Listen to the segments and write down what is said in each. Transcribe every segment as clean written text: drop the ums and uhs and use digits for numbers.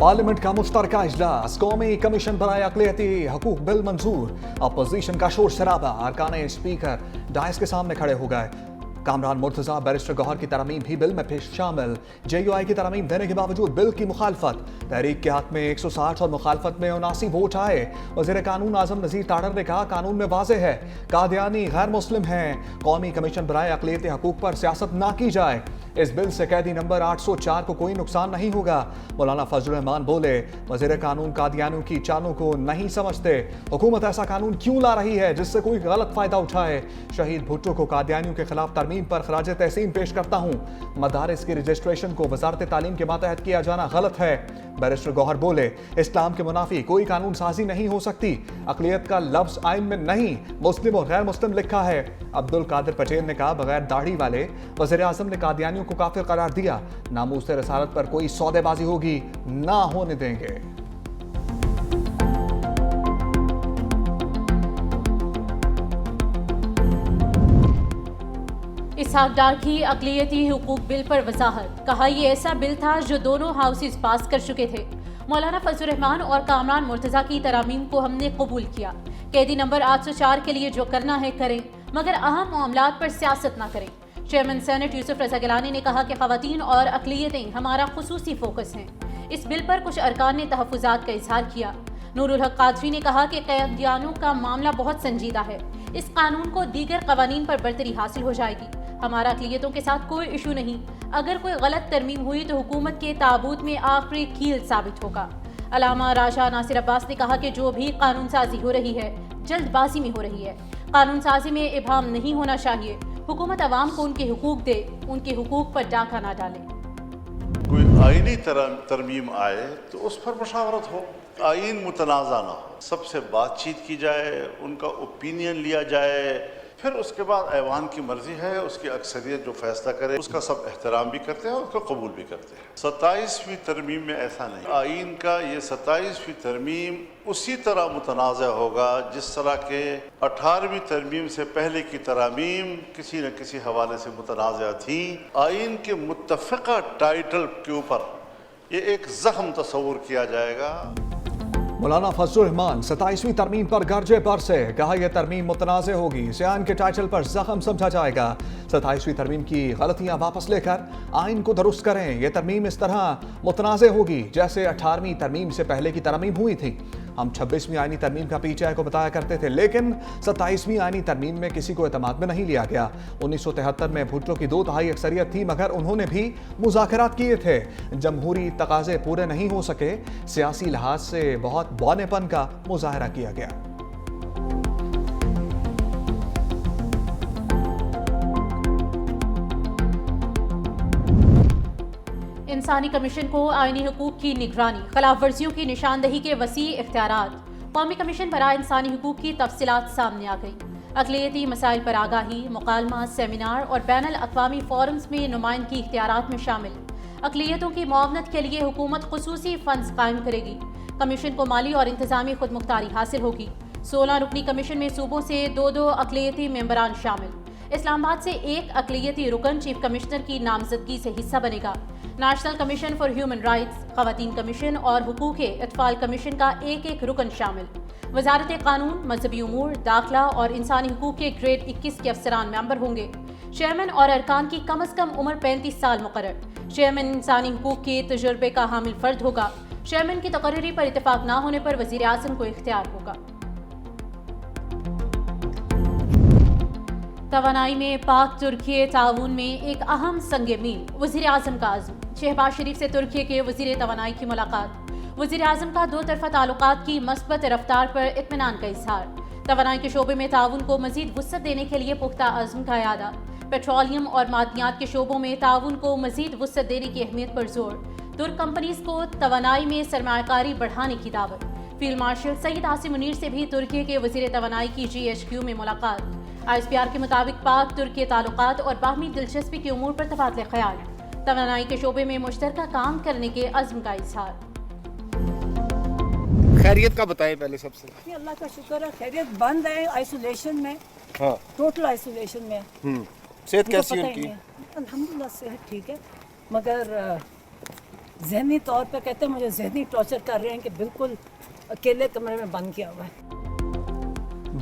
Parliament का मुश्तरका इजलास, कौमी कमीशन बराए अक़लियती हकूक बिल मंजूर। अपोजिशन का शोर शराबा, अरकान स्पीकर डायस के सामने खड़े हो गए। कामरान मुर्तजा बैरिस्टर गौहर की तरमीम भी बिल में पेश शामिल। JUI की तरमीम देने के बावजूद बिल की मुखालफत। तहरीक के हक में 160 और मुखालफत में 79 वोट आए। वज़ीर कानून आज़म नज़ीर ताडर ने कहा, कानून में वाज़ेह है कादियानी गैर मुस्लिम हैं। कौमी कमीशन बराए अक़लियती हकूक पर सियासत ना की जाए। इस बिल से कैदी नंबर 804 को कोई नुकसान नहीं होगा। मौलाना फजल रहमान बोले, वज़ीर कानून कादियानियों की चालों को नहीं समझते। हुकूमत ऐसा कानून क्यों ला रही है जिससे कोई गलत फायदा उठाए। शहीद भुट्टो को कादियानियों के खिलाफ तरमीम पर खराज तहसीन पेश करता हूँ। मदारिस की रजिस्ट्रेशन को वजारत तालीम के मातहत किया जाना गलत है। बैरिस्टर गौहर बोले, इस्लाम के मुनाफी कोई कानून साजी नहीं हो सकती। अक़लियत का लफ्ज आइन में नहीं, मुस्लिम और गैर मुस्लिम लिखा है। अब्दुल कादिर पटेल ने कहा, बगैर दाढ़ी वाले वज़ीर आज़म ने कादियानियों को काफिर करार दिया। नामूस रसालत पर कोई सौदेबाजी होगी ना होने देंगे। इसहाक डार की अक़लियती हुकूक बिल पर वजाहत, कहा यह ऐसा बिल था जो दोनों हाउसेस पास कर चुके थे। मौलाना फजल रहमान और कामरान मुर्तजा की तरामीम को हमने कबूल किया। कैदी नंबर 804 के लिए जो करना है करें, मगर अहम मामलात पर सियासत ना करें। चेयरमैन सेनेट यूसुफ रज़ा गिलानी ने कहा कि ख़वातीन और अक़लियतें हमारा खुसूसी फोकस हैं। इस बिल पर कुछ अरकान ने तहफ़्फ़ुज़ात का इजहार किया। नूरुल हक कादरी ने कहा कि कैदियानों का मामला बहुत संजीदा है। इस कानून को दीगर कवानीन पर बरतरी हासिल हो जाएगी। हमारा अक़लियतों के साथ कोई इशू नहीं। अगर कोई गलत तरमीम हुई तो हुकूमत के ताबूत में आखिरी कील साबित होगा। अलामा राजा नासिर अब्बास ने कहा कि जो भी कानून साजी हो रही है जल्दबाजी में हो रही है। कानून साजी में इबाहम नहीं होना चाहिए। हुकूमत अवाम को उनके हुकूक दे, उनके हुकूक पर डाका ना डाले। कोई आईनी तरमीम आए तो उस पर मुशावरत हो, आइन मुतनाज़ा ना हो, सबसे बातचीत की जाए, उनका ओपिनियन लिया जाए, फिर उसके बाद ऐवान की मर्जी है, उसकी अक्सरियत जो फैसला करे उसका सब एहतराम भी करते हैं और उसको कबूल भी करते हैं। 27वीं तरमीम में ऐसा नहीं। आइन का ये 27वीं तरमीम उसी तरह मुतनाज़ा होगा जिस तरह के 18वीं तरमीम से पहले की तरामीम किसी न किसी हवाले से मुतनाज़ा थी। आइन के मुत्तफ़िक़ा टाइटल के ऊपर ये एक ज़ख्म तस्वुर किया जाएगा। मौलाना फजल रहमान 27वीं तरमीम पर गर्जे बरसे, कहा यह तरमीम मुतनाज़ होगी, सियान के टाइटल पर जख्म समझा जाएगा। 27वीं तरमीम की गलतियां वापस लेकर आइन को दुरुस्त करें। यह तरमीम इस तरह मुतनाज़ होगी जैसे 18वीं तरमीम से पहले की तरमीम हुई थी। हम 26वीं आइनी तरमीम का PTI को बताया करते थे, लेकिन 27वीं आइनी तरमीम में किसी को एतमाद में नहीं लिया गया। 1973 में भुट्टो की 2/3 अक्सरियत थी, मगर उन्होंने भी मुज़ाकरात किए थे। जमहूरी तकाजे पूरे नहीं हो सके, सियासी लिहाज से बहुत बौनेपन का मुजाहरा किया गया। इंसानी कमीशन को आईनी हुकूक की निगरानी, खिलाफ वर्जियों की निशानदही के वसी इख्तियारात। कौमी कमीशन बराए इंसानी हुकूक की तफसीलात सामने आ गई। अक़लियती मसाइल पर आगाही, मुकालमा, सेमिनार और बैनुल अक़वामी फोरम्स में नुमाइंदगी इख्तियारात में शामिल। अक़लियतों की मुआवनत के लिए हुकूमत खुसूसी फंड्स कायम करेगी। कमीशन को माली और इंतजामी खुद मुख्तारी हासिल होगी। 16 रुकनी कमीशन में सूबों से 2 अक़लियती मेंबरान शामिल। इस्लामाबाद से 1 अक़लियती रुकन चीफ कमिश्नर की नामजदगी से हिस्सा बनेगा। National commission for human rights, ख़वातीन कमीशन और हुकूक़ इत्फ़ाल कमीशन का 1 रुकन शामिल। वज़ारत कानून, मजहबी उमूर, दाखिला और इंसानी हुकूक के ग्रेड 21 के अफसरान मेंबर होंगे। चेयरमैन और अरकान की कम अज़ कम उम्र 35 साल मुकर्रर। चेयरमैन इंसानी हुकूक के तजुर्बे का हामिल फ़र्द होगा। चेयरमैन की तकर्री पर इत्तेफाक ना होने पर वज़ीर आज़म को इख्तियार होगा। तवानाई में पाक तुर्की ताउन में एक अहम संग मील, वज़ीर आज़म का आज़म। शहबाज शरीफ से तुर्की के वज़ीर तवानाई की मुलाकात। वज़ीर आज़म का 2 तरफ़ा ताल्लुकात की मस्बत रफ्तार पर इत्मीनान का इज़हार। तवानाई के शोबे में ताउन को मज़ीद वुसअत देने के लिए पुख्ता अज़्म का इरादा। पेट्रोलियम और मादनियात के शोबों में ताउन को मज़ीद वुसअत देने की अहमियत पर जोर। तुर्क कंपनीज को तवानाई में सरमायाकारी बढ़ाने की दावत। फील्ड मार्शल सईद आसिम मुनीर से भी तुर्की के वज़ीर तवानाई की GHQ में मुलाकात। ISPR के मुताबिक पाक तुर्की ताल्लुकात और बाहमी दिलचस्पी के उमूर पर तबादले ख्याल। तवानाई के शोबे में मुश्तरका काम करने के अज़्म का इज़हार। खैरियत का बताएं पहले सबसे। अल्लाह का शुक्र है, खैरियत। बंद है आइसोलेशन में। हाँ, टोटल आइसोलेशन में। सेहत कैसी है उनकी? अल्हम्दुलिल्लाह सेहत ठीक है, मगर जहनी तौर पे कहते हैं मुझे जहनी टॉर्चर कर रहे हैं कि बिल्कुल अकेले कमरे में बंद किया हुआ है।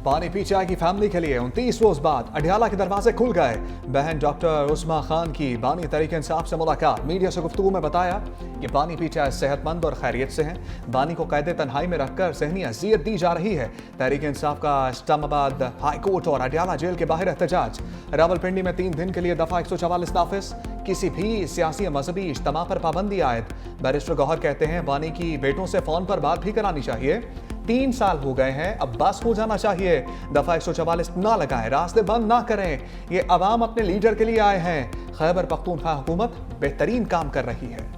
बानी पीचाई की फैमिली के लिए 29 रोज बाद अडियाला के दरवाजे खुल गए। बहन डॉक्टर उस्मा खान की बानी तहरीक इंसाफ से मुलाकात। मीडिया से गुफ्तगू में बताया कि बानी पीचाई सेहतमंद और खैरियत से हैं। बानी को कैद तन्हाई में रखकर ज़हनी अजियत दी जा रही है। तहरीक इंसाफ का इस्लामाबाद हाई कोर्ट और अडियाला जेल के बाहर एहतजाज। रावलपिंडी में 3 दिन के लिए दफा 144 नाफिज। किसी भी सियासी या मजहबी इज्तिमा पर पाबंदी आयद। बैरिस्टर गौहर कहते हैं बानी की बेटों से फोन पर बात भी करानी चाहिए। 3 साल हो गए हैं, अब बस हो जाना चाहिए। दफा 144 ना लगाएं, रास्ते बंद ना करें। ये अवाम अपने लीडर के लिए आए हैं। खैबर पख्तूनख्वा हुकूमत बेहतरीन काम कर रही है।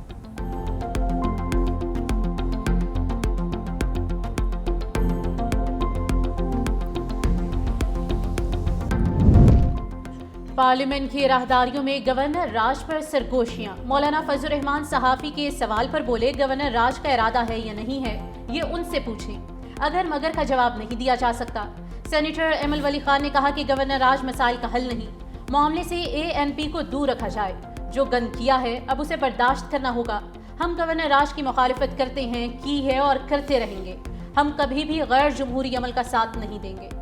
पार्लियामेंट की राहदारियों में गवर्नर राज पर सरगोशियां। मौलाना फजल रहमान सहाफी के सवाल पर बोले, गवर्नर राज का इरादा है या नहीं है ये उनसे पूछें। अगर मगर का जवाब नहीं दिया जा सकता। सेनेटर एमएल वली खान ने कहा कि गवर्नर राज मसाइल का हल नहीं, मामले से एएनपी को दूर रखा जाए। जो गंद किया है अब उसे बर्दाश्त करना होगा। हम गवर्नर राज की मुखालिफत करते हैं, की है और करते रहेंगे। हम कभी भी गैर जमहूरी अमल का साथ नहीं देंगे।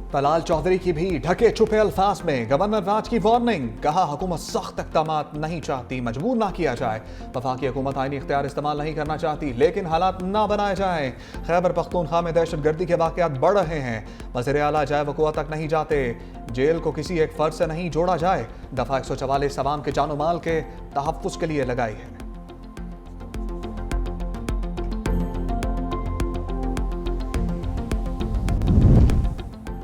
तलाल चौधरी की भी ढके छुपे अल्फाज में गवर्नर राज की वार्निंग। कहा हुकूमत सख्त इक़दामात नहीं चाहती, मजबूर ना किया जाए। वफाकी हुकूमत आईनी इख्तियार इस्तेमाल नहीं करना चाहती, लेकिन हालात ना बनाए जाएं। खैबर पख्तूनख्वा में दहशतगर्दी के वाक़यात बढ़ रहे हैं। वज़ीर आला जाए वक़ुआ तक नहीं जाते। जेल को किसी एक फ़र्द से नहीं जोड़ा जाए। दफ़ा 144 अवाम के जानो माल के तहफ़्फ़ुज़ के लिए लगाई है।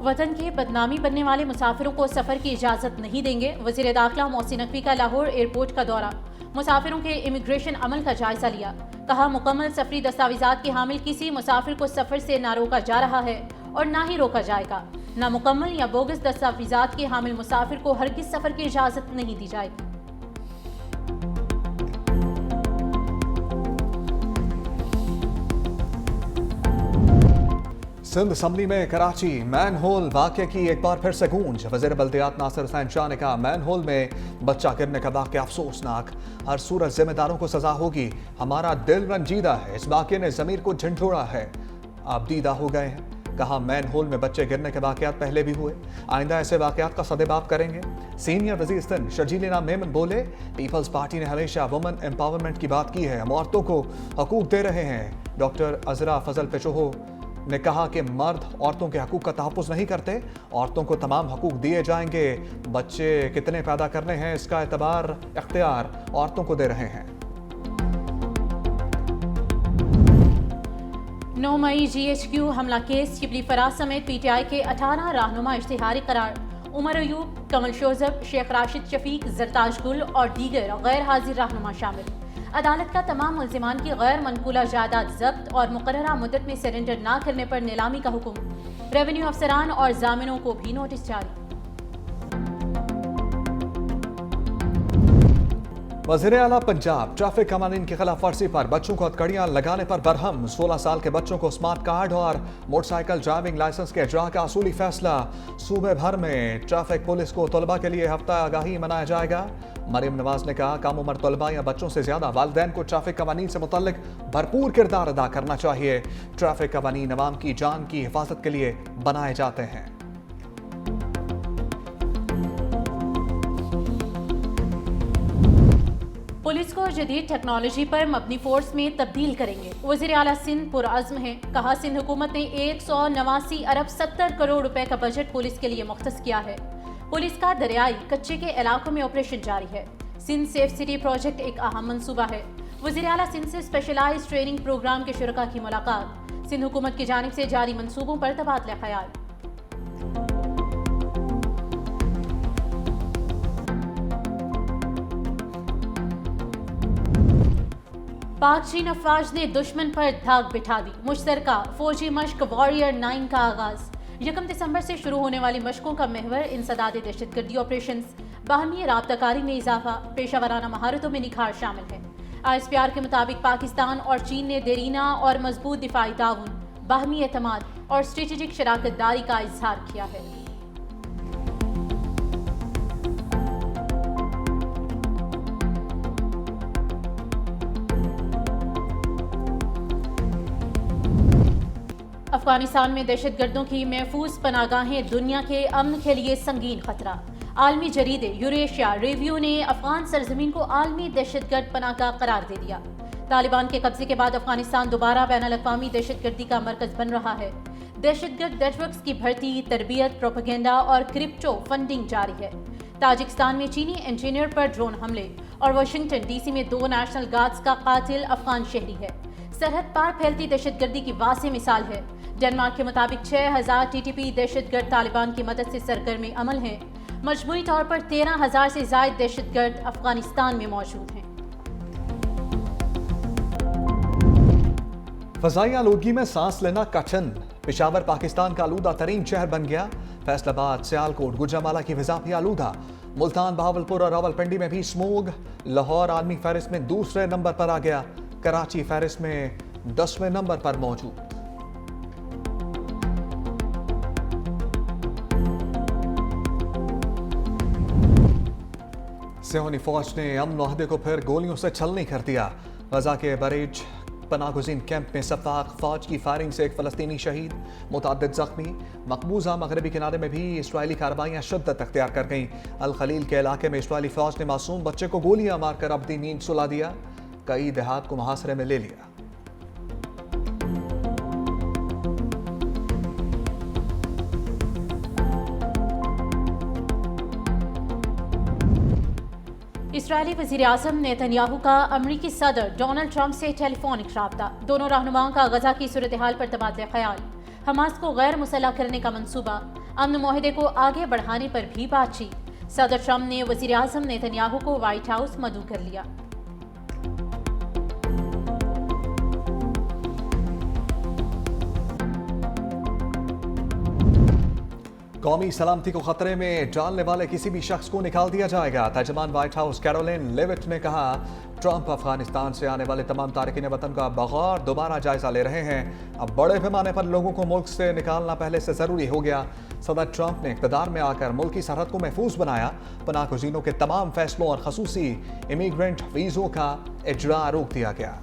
वतन के बदनामी बनने वाले मुसाफिरों को सफर की इजाजत नहीं देंगे। वजीर दाखिला मोहसिन नकवी का लाहौर एयरपोर्ट का दौरा। मुसाफिरों के इमिग्रेशन अमल का जायजा लिया। कहा मुकम्मल सफरी दस्तावेजात के हामिल किसी मुसाफिर को सफर से ना रोका जा रहा है और ना ही रोका जाएगा। नामुकम्मल या बोगस दस्तावेजात के हामिल मुसाफिर को हरगिज सफर की इजाजत नहीं दी जाएगी। सिंध असम्बली में कराची मैन होल वाक़े की एक बार फिर से गूंज। वज़ीर बल्दियात नासिर हुसैन शाह ने कहा मैन होल में बच्चा गिरने का वाक़या अफसोसनाक, हर सूरत जिम्मेदारों को सजा होगी। हमारा दिल रंजीदा है, इस वाक़े ने ज़मीर को झंझोड़ा है, आप दीदा हो गए हैं। कहा मैन होल में बच्चे गिरने के वाक़यात पहले भी हुए, आइंदा ऐसे वाक़यात का सदेबाप करेंगे। सीनियर वज़ीर सिंध शर्जील मेमन बोले पीपल्स पार्टी ने हमेशा वुमेन एम्पावरमेंट की बात की है, हम औरतों को हकूक़ दे रहे हैं। डॉक्टर अजरा फजल पेचोहो ने कहा कि मर्द औरतों के हकूक़ का तहफ़्फ़ुज़ नहीं करते, औरतों को तमाम हकूक़ दिए जाएंगे। बच्चे कितने पैदा करने हैं इसका एतबार इख्तियार औरतों को दे रहे हैं। 9 मई GHQ हमला केस शिबली फराज समेत PTI के 18 रहनुमा इश्तिहारी करार। उमर अयूब, कमल शोजब, शेख राशिद शफीक, जरताज गुल और दीगर गैर हाजिर रहनुमा शामिल। अदालत का तमाम मुल्जिमान की गैर मनकूला जायदाद जब्त और मुकर्ररा मुद्दत में सरेंडर ना करने पर नीलामी का हुक्म। रेवेन्यू अफसरान और जामिनों को भी नोटिस जारी। वज़ीर आला पंजाब ट्रैफिक कवानीन की खिलाफ वर्जी पर बच्चों को हथकड़ियां लगाने पर बरहम। 16 साल के बच्चों को स्मार्ट कार्ड और मोटरसाइकिल ड्राइविंग लाइसेंस के इजरा का असूली फैसला। सूबे भर में ट्रैफिक पुलिस को तलबा के लिए हफ्ता आगाही मनाया जाएगा। मरियम नवाज ने कहा कम उम्र तलबा या बच्चों से ज्यादा वालिदैन को ट्रैफिक कवानीन से मुतल्लिक भरपूर किरदार अदा करना चाहिए। ट्रैफिक कवानीन अवाम की जान की हिफाजत के लिए बनाए जाते हैं। पुलिस को जदीद टेक्नोलॉजी पर मबनी फोर्स में तब्दील करेंगे। वज़ीर आला सिंध पुरअज़्म है। कहा सिंध हुकूमत ने 189 अरब 70 करोड़ रुपए का बजट पुलिस के लिए मुख्तस किया है। पुलिस का दरियाई कच्चे के इलाकों में ऑपरेशन जारी है। सिंध सेफ सिटी प्रोजेक्ट एक अहम मंसूबा है। वज़ीर आला सिंध से स्पेशलाइज्ड ट्रेनिंग प्रोग्राम के शुरका की मुलाकात। सिंध हुकूमत की जानिब से जारी मंसूबों पर तबादला ख्याल। पाक चीन अफवाज ने दुश्मन पर धाक बिठा दी। मुश्तरका फौजी मश्क वॉरियर 9 का आगाज। 1 दिसंबर से शुरू होने वाली मशकों का महवर इंसदाद दहशतगर्दी ऑपरेशन, बाहमी राबताकारी में इजाफा, पेशावराना महारतों में निखार शामिल है। ISPR के मुताबिक पाकिस्तान और चीन ने देरीना और मजबूत दिफाई ताउन, बाहमी एतमाद और स्ट्रेटेजिक शराकत दारी का इजहार किया है। अफगानिस्तान में दहशतगर्दों की महफूज पनागाहें दुनिया के अमन के लिए संगीन खतरा। आलमी जरीदे यूरेशिया रिव्यू ने अफगान सरजमीन को आलमी दहशतगर्द पनागाह करार दे दिया। तालिबान के कब्जे के बाद अफगानिस्तान दोबारा बैनुल-अक़वामी दहशतगर्दी का मरकज बन रहा है। दहशतगर्द नेटवर्क्स की भर्ती, तरबियत, प्रोपेगेंडा और क्रिप्टो फंडिंग जारी है। ताजिकिस्तान में चीनी इंजीनियर पर ड्रोन हमले और वाशिंगटन डीसी में 2 नेशनल गार्ड्स का कातिल अफगान शहरी है। सरहद पार फैलती दहशतगर्दी की वाज़ेह मिसाल है। डेनमार्क के मुताबिक 6000 टीटीपी दहशतगर्द तालिबान की मदद से सरगर्म अमल हैं। मजमूई तौर पर 13,000 से ज़ायद दहशतगर्द अफगानिस्तान में मौजूद हैं। फ़ज़ाई आलूदगी में सांस लेना कठिन। पेशावर पाकिस्तान का आलूदा तरीन शहर बन गया। फैसलाबाद, सियालकोट, गुजरांवाला की फिजा भी आलूदा। मुल्तान, बहावलपुर और रावलपिंडी में भी स्मोग। लाहौर आलमी फहरिस्त में दूसरे नंबर पर आ गया। कराची फहरिस्त में 10वें नंबर पर मौजूद। सियोनी फौज ने अमन मुआहदे को फिर गोलियों से छलनी कर दिया। गजा के बरेज पनागुज़ीन कैंप में सफाक फौज की फायरिंग से एक फ़लस्तीनी शहीद, मुतअद्दिद ज़ख्मी। मकबूजा मगरबी किनारे में भी इसराइली कार्रवाइयाँ शिद्दत अख्तियार कर गईं। अल खलील के इलाके में इसराइली फौज ने मासूम बच्चे को गोलियां मारकर अपनी नींद सुला दिया। कई देहात को मुहासरे में ले लिया। इसराइली वज़ीर-ए-आज़म नेतन्याहू का अमरीकी सदर डोनाल्ड ट्रंप से टेलीफोनिक राब्ता। दोनों रहनुमाओं का गजा की सूरत हाल पर तबादला ख्याल। हमास को गैर मुसल्लह करने का मंसूबा। अमन मुआहदे को आगे बढ़ाने पर भी बातचीत। सदर ट्रंप ने वज़ीर-ए-आज़म नेतन्याहू को व्हाइट हाउस मदऊ कर लिया। कौमी सलामती को खतरे में डालने वाले किसी भी शख्स को निकाल दिया जाएगा। तर्जमान व्हाइट हाउस कैरोलिन लेविट ने कहा, ट्रंप अफगानिस्तान से आने वाले तमाम तारिकीन वतन का बगौर दोबारा जायजा ले रहे हैं। अब बड़े पैमाने पर लोगों को मुल्क से निकालना पहले से जरूरी हो गया। सदर ट्रंप ने इक़्तिदार में आकर मुल्क की सरहद को महफूज बनाया। पनाहगज़ीनों के तमाम फैसलों और खसूसी इमिग्रेंट वीज़ों का इजरा रोक दिया गया।